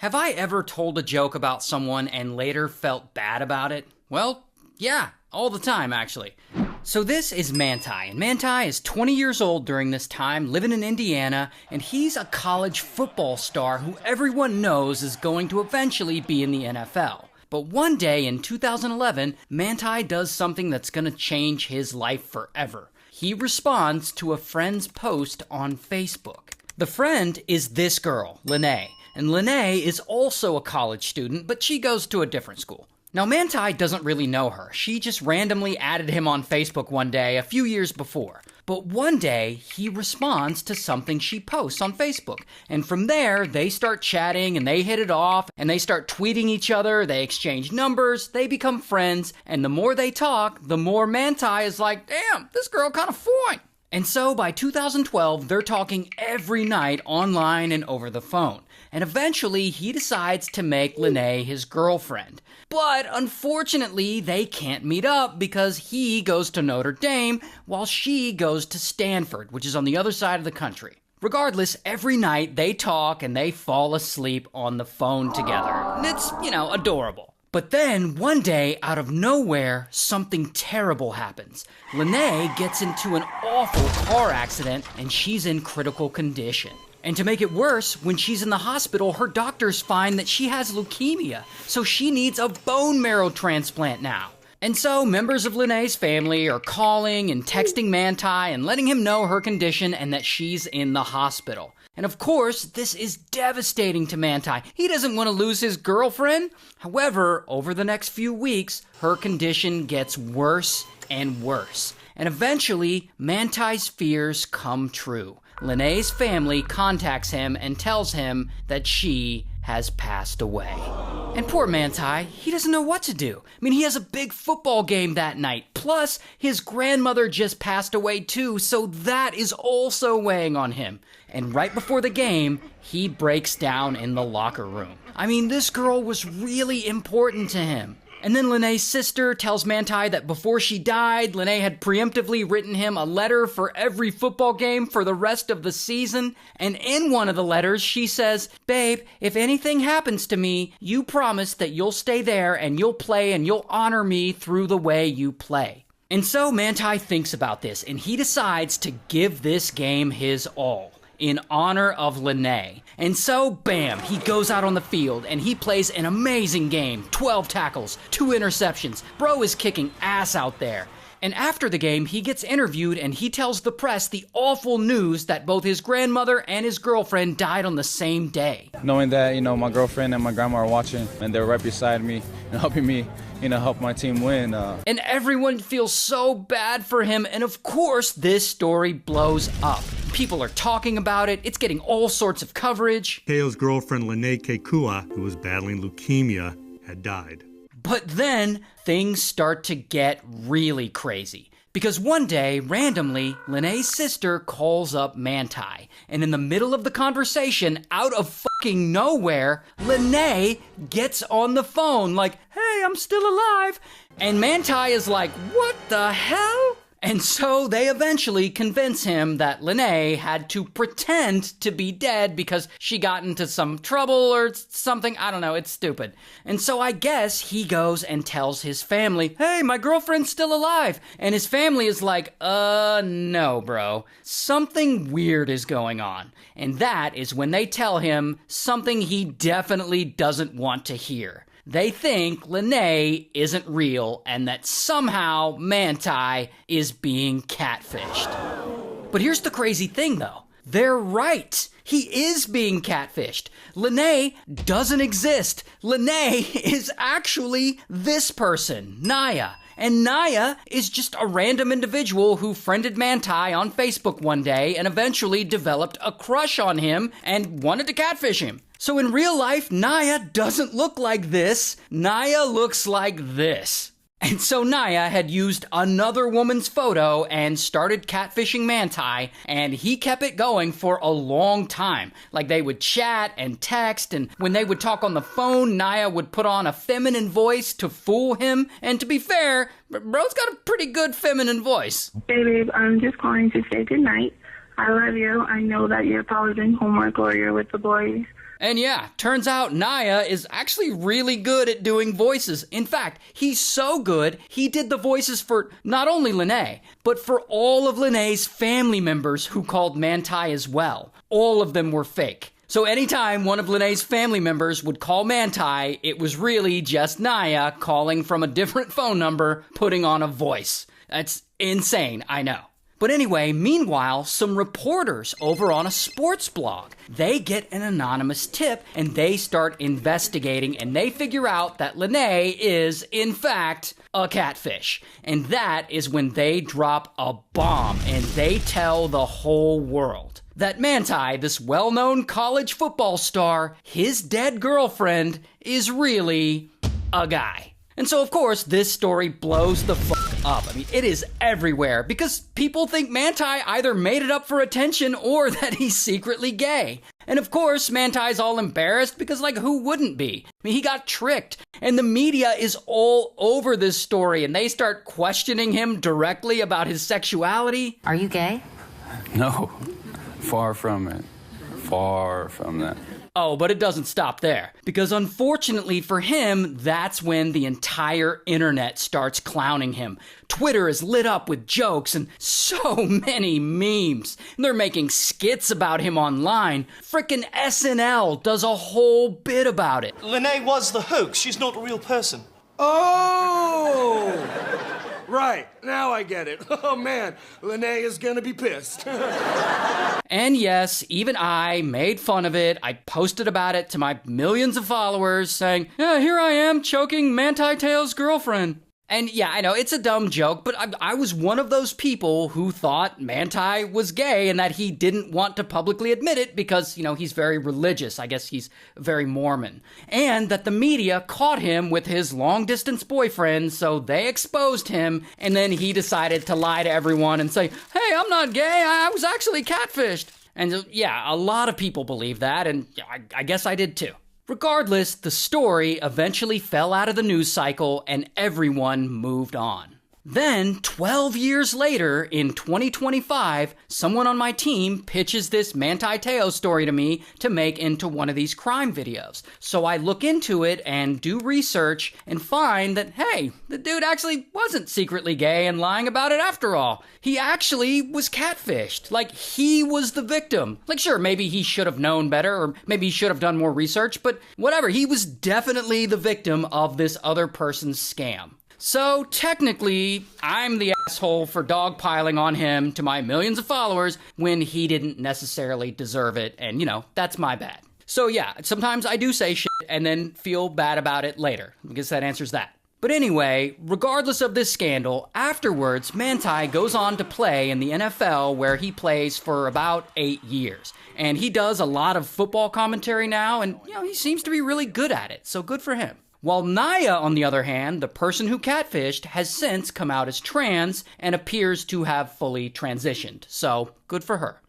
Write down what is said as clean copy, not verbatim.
Have I ever told a joke about someone and later felt bad about it? Well, yeah, all the time actually. So this is Manti, and Manti is 20 years old during this time, living in Indiana, and he's a college football star who everyone knows is going to eventually be in the NFL. But one day in 2011, Manti does something that's going to change his life forever. He responds to a friend's post on Facebook. The friend is this girl, Lene, and Lene is also a college student, but she goes to a different school. Now, Manti doesn't really know her. She just randomly added him on Facebook one day a few years before. But one day, he responds to something she posts on Facebook. And from there, they start chatting and they hit it off and they start tweeting each other, they exchange numbers, they become friends, and the more they talk, the more Manti is like, damn, this girl kind of fine. And so by 2012, they're talking every night online and over the phone. And eventually, he decides to make Lene his girlfriend. But unfortunately, they can't meet up because he goes to Notre Dame while she goes to Stanford, which is on the other side of the country. Regardless, every night they talk and they fall asleep on the phone together. And it's, adorable. But then, one day, out of nowhere, something terrible happens. Lene gets into an awful car accident and she's in critical condition. And to make it worse, when she's in the hospital, her doctors find that she has leukemia, so she needs a bone marrow transplant now. And so members of Lene's family are calling and texting Manti and letting him know her condition and that she's in the hospital. And of course, this is devastating to Manti. He doesn't want to lose his girlfriend. However, over the next few weeks, her condition gets worse and worse. And eventually, Manti's fears come true. Lene's family contacts him and tells him that she has passed away. And poor Manti, he doesn't know what to do. He has a big football game that night. Plus, his grandmother just passed away too, so that is also weighing on him. And right before the game, he breaks down in the locker room. This girl was really important to him. And then Lene's sister tells Manti that before she died, Lene had preemptively written him a letter for every football game for the rest of the season. And in one of the letters, she says, "Babe, if anything happens to me, you promise that you'll stay there and you'll play and you'll honor me through the way you play." And so Manti thinks about this and he decides to give this game his all in honor of Lene. And so, bam, he goes out on the field and he plays an amazing game. 12 tackles, 2 interceptions. Bro is kicking ass out there. And after the game, he gets interviewed and he tells the press the awful news that both his grandmother and his girlfriend died on the same day. Knowing that, my girlfriend and my grandma are watching and they're right beside me and helping me, help my team win. And everyone feels so bad for him. And of course, this story blows up. People are talking about it. It's getting all sorts of coverage. Keo's girlfriend, Lene Kekua, who was battling leukemia, had died. But then things start to get really crazy. Because one day, randomly, Lene's sister calls up Manti. And in the middle of the conversation, out of fucking nowhere, Lene gets on the phone like, "Hey, I'm still alive." And Manti is like, "What the hell?" And so they eventually convince him that Lene had to pretend to be dead because she got into some trouble or something. I don't know, it's stupid. And so I guess he goes and tells his family, "Hey, my girlfriend's still alive." And his family is like, no, bro. Something weird is going on. And that is when they tell him something he definitely doesn't want to hear. They think Lene isn't real and that somehow Manti is being catfished. But here's the crazy thing though. They're right. He is being catfished. Lene doesn't exist. Lene is actually this person, Naya. And Naya is just a random individual who friended Manti on Facebook one day and eventually developed a crush on him and wanted to catfish him. So in real life, Naya doesn't look like this. Naya looks like this. And so Naya had used another woman's photo and started catfishing Manti, and he kept it going for a long time. Like they would chat and text, and when they would talk on the phone, Naya would put on a feminine voice to fool him. And to be fair, bro's got a pretty good feminine voice. Hey babe, I'm just calling to say goodnight. I love you. I know that you're probably doing homework or you're with the boys. And yeah, turns out Naya is actually really good at doing voices. In fact, he's so good, he did the voices for not only Lene, but for all of Lene's family members who called Manti as well. All of them were fake. So anytime one of Lene's family members would call Manti, it was really just Naya calling from a different phone number, putting on a voice. That's insane, I know. But anyway, meanwhile, some reporters over on a sports blog, they get an anonymous tip and they start investigating and they figure out that Lene is, in fact, a catfish. And that is when they drop a bomb and they tell the whole world that Manti, this well-known college football star, his dead girlfriend, is really a guy. And so, of course, this story blows the fuck up. I mean, it is everywhere because people think Manti either made it up for attention or that he's secretly gay. And of course, Manti's all embarrassed because, like, who wouldn't be? I mean, he got tricked. And the media is all over this story and they start questioning him directly about his sexuality. Are you gay? No, far from it. Far from that. Oh, but it doesn't stop there. Because unfortunately for him, that's when the entire internet starts clowning him. Twitter is lit up with jokes and so many memes. And they're making skits about him online. Frickin' SNL does a whole bit about it. Lene was the hoax. She's not a real person. Oh! Right, now I get it. Oh man, Lene is gonna be pissed. And yes, even I made fun of it. I posted about it to my millions of followers saying, yeah, here I am choking Manti Te'o's girlfriend. And yeah, I know, it's a dumb joke, but I was one of those people who thought Manti was gay and that he didn't want to publicly admit it because, you know, he's very religious. I guess he's very Mormon. And that the media caught him with his long-distance boyfriend, so they exposed him, and then he decided to lie to everyone and say, hey, I'm not gay, I was actually catfished. And yeah, a lot of people believe that, and I guess I did too. Regardless, the story eventually fell out of the news cycle and everyone moved on. Then, 12 years later, in 2025, someone on my team pitches this Manti Te'o story to me to make into one of these crime videos. So I look into it and do research and find that, hey, the dude actually wasn't secretly gay and lying about it after all. He actually was catfished. Like, he was the victim. Like, sure, maybe he should have known better, or maybe he should have done more research, but whatever, he was definitely the victim of this other person's scam. So, technically, I'm the asshole for dogpiling on him to my millions of followers when he didn't necessarily deserve it, and, you know, that's my bad. So yeah, sometimes I do say shit and then feel bad about it later. I guess that answers that. But anyway, regardless of this scandal, afterwards, Manti goes on to play in the NFL where he plays for about 8 years. And he does a lot of football commentary now, and, you know, he seems to be really good at it, so good for him. While Naya, on the other hand, the person who catfished, has since come out as trans and appears to have fully transitioned. So, good for her.